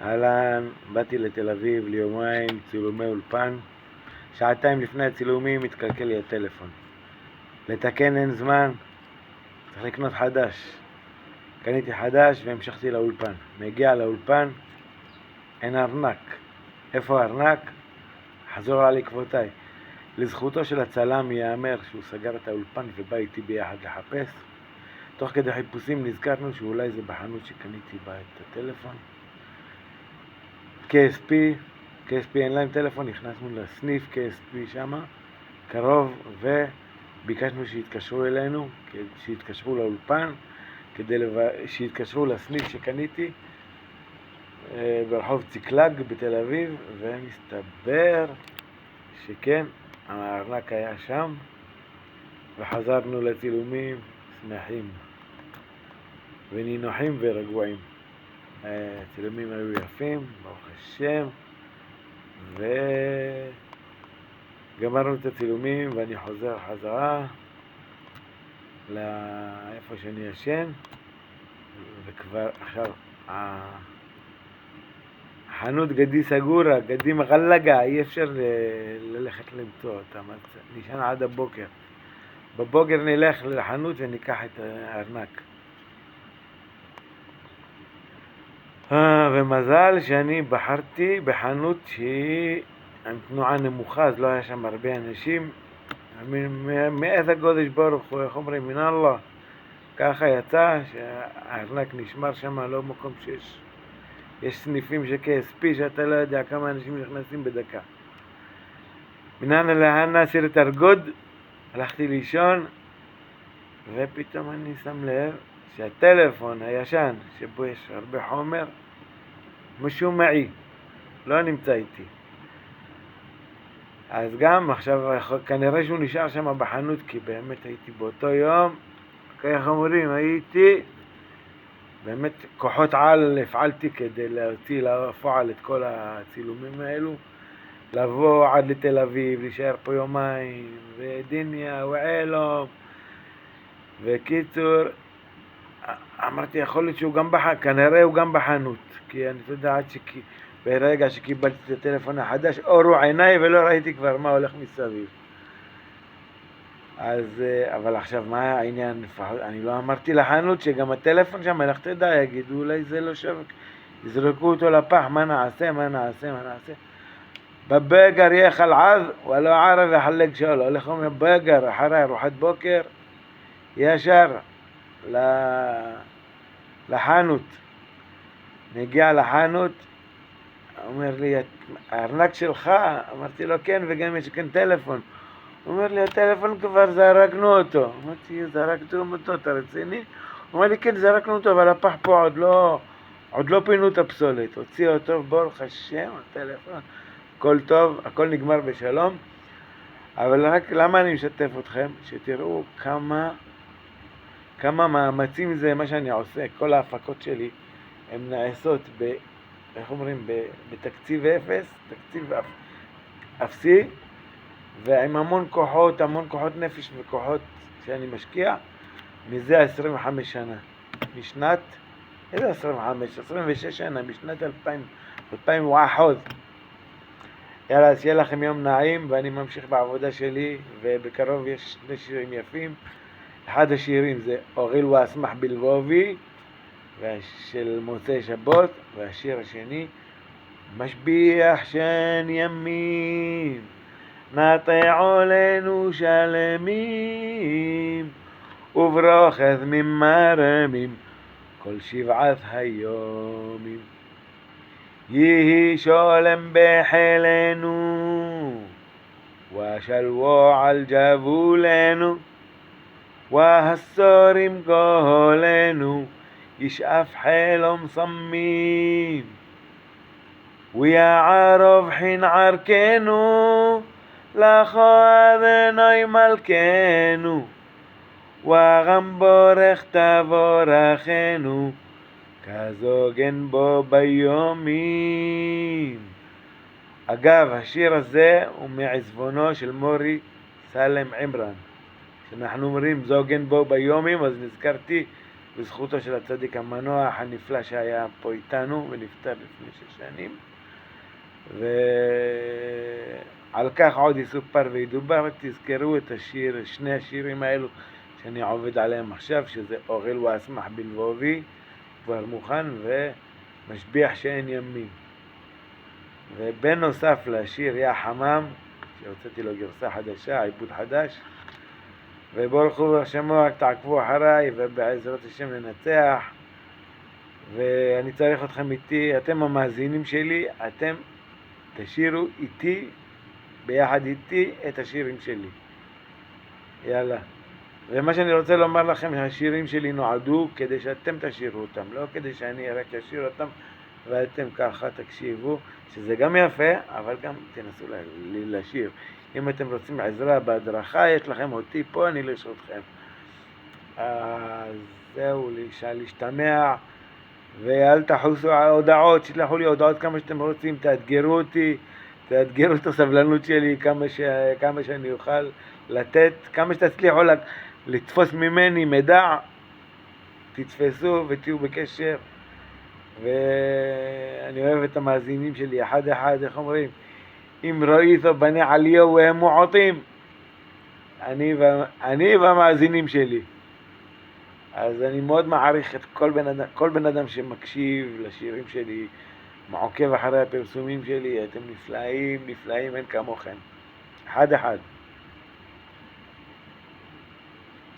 אהלן, באתי לתל אביב ליומיים צילומי אולפן. שעתיים לפני הצילומים התקלקל לי הטלפון. לתקן אין זמן, צריך לקנות חדש. קניתי חדש והמשכתי לאולפן. מגיע לאולפן, אין ארנק. איפה הארנק? חזור על עקבותיי. לזכותו של הצלם ייאמר שהוא סגר את האולפן ובא איתי ביחד לחפש. תוך כדי חיפושים נזכרנו שאולי זה בחנות שקניתי בה את הטלפון. KSP אין להם טלפון, נכנסנו לסניף KSP שמה, קרוב, וביקשנו שיתקשרו אלינו, שיתקשרו לאולפן, שיתקשרו לסניף שקניתי ברחוב ציקלג בתל אביב, ומסתבר שכן, הארנק היה שם, וחזרנו לצילומים שמחים ונינוחים ורגועים. הצילומים היו יפים, ברוך השם, וגמרנו את הצילומים ואני חוזר חזרה לאיפה שאני ישן, וכבר עכשיו החנות גדי סגורה, גדי מגלגה, אי אפשר ללכת למצוא אותה, נשען עד הבוקר. בבוקר נלך לחנות וניקח את הארנק. ומזל שאני בחרתי בחנות שהיא עם תנועה נמוכה, אז לא היה שם הרבה אנשים. מאיזה גודש ברוך הוא, איך אומרים, מן אללה. ככה יצא שהארנק נשמר שם, לא מקום יש סניפים של KSP שאתה לא יודע כמה אנשים נכנסים בדקה. מנהנה להנה סירת ארגוד, הלכתי לישון, ופתאום אני שם לב שהטלפון הישן שבו יש הרבה חומר משהו מעי, לא נמצא איתי. אז גם עכשיו כנראה שהוא נשאר שם בחנות, כי באמת הייתי באותו יום, כך אומרים, הייתי באמת כוחות על הפעלתי כדי להוציא לפועל את כל הצילומים האלו, לבוא עד לתל אביב, להישאר פה יומיים, ודיניה ועלום, וקיצור אמרתי, יכול להיות שהוא גם כנראה הוא גם בחנות, כי אני יודעת ברגע שקיבלתי את הטלפון החדש, אורו עיניי ולא ראיתי כבר מה הולך מסביב. אז, אבל עכשיו מה העניין? אני לא אמרתי לחנות שגם הטלפון שם, לך תדע, יגידו, אולי זה לא שווק, יזרקו אותו לפח, מה נעשה? בבגר יאכל עז, ולא ערב יחלק שלו, הולך אומר בגר, אחרי ארוחת בוקר, ישר לחנות. נגיע לחנות, אומר לי, הארנק שלך? אמרתי לו כן, וגם יש כאן טלפון. אומר לי, הטלפון כבר זרקנו אותו. אמרתי, זרקנו אותו, אתה רציני? אומר לי, כן, זרקנו אותו, אבל הפח פה עוד לא פינו את הפסולת. הוציא אותו, ברוך השם, הטלפון, הכל טוב, הכל נגמר בשלום. אבל רק למה אני משתף אתכם? שתראו כמה מאמצים זה מה שאני עושה. כל ההפקות שלי הן נעשות איך אומרים, בתקציב אפס, תקציב אפסי, ועם המון כוחות נפש וכוחות שאני משקיע מזה 25 שנה. משנת, איזה 25? 26 שנה, משנת 2001. יאללה, אז שיהיה לכם יום נעים, ואני ממשיך בעבודה שלי, ובקרוב יש 2 שירים יפים. אחד השירים זה אוריל ואסמח בלבובי, של מוצאי שבות, והשיר השני משביח שן ימים נטע עולנו שלמים וברוכת ממרמים כל 7 היומים יהי שולם בחילנו ושלוו על גבולנו והסורים גולנו يشقف حيلهم صميم ويا عرب حين عركنو لخاذنا يملكنو وغنبور اختبورخنو كزوجن בו ביומים. אגב, השיר הזה הוא מעזבונו של מורי סלם עמרן. כשאנחנו אומרים זוגן בו ביומים, אז נזכרתי בזכותו של הצדיק המנוח הנפלא שהיה פה איתנו ונפטר לפני 6 שנים. ועל כך עוד יסופר וידובר. תזכרו את השיר, 2 השירים האלו שאני עובד עליהם עכשיו, שזה אוכל ואשמח בלבובי, כבר מוכן, ומשביח שאין ימים. ובנוסף לשיר יא חמם, שהוצאתי לו גרסה חדשה, עיבוד חדש, ובורכו ורשמו, רק תעקבו אחריי, ובעזרת השם ננצח. ואני צריך אתכם איתי, אתם המאזינים שלי, אתם תשירו איתי, ביחד איתי, את השירים שלי. יאללה. ומה שאני רוצה לומר לכם, השירים שלי נועדו כדי שאתם תשירו אותם, לא כדי שאני רק אשיר אותם ואתם ככה תקשיבו, שזה גם יפה, אבל גם תנסו לשיר. אם אתם רוצים עזרה בהדרכה, יש לכם אותי פה, אני לרשותכם. אז זהו, להשתמע, ואל תחוסו על הודעות, שתלחו לי הודעות כמה שאתם רוצים, תאתגרו אותי, תאתגרו את הסבלנות שלי כמה שאני אוכל לתת, כמה שתצליחו לתפוס ממני מידע, תתפסו ותהיו בקשר. ואני אוהב את המאזינים שלי אחד אחד, איך אומרים? אם ראיתו בני עליו והם מועטים, אני והמאזינים שלי. אז אני מאוד מעריך את כל בן אדם שמקשיב לשירים שלי, מעוקב אחרי הפרסומים שלי. אתם נפלאים, נפלאים, אין כמוכם. אחד אחד.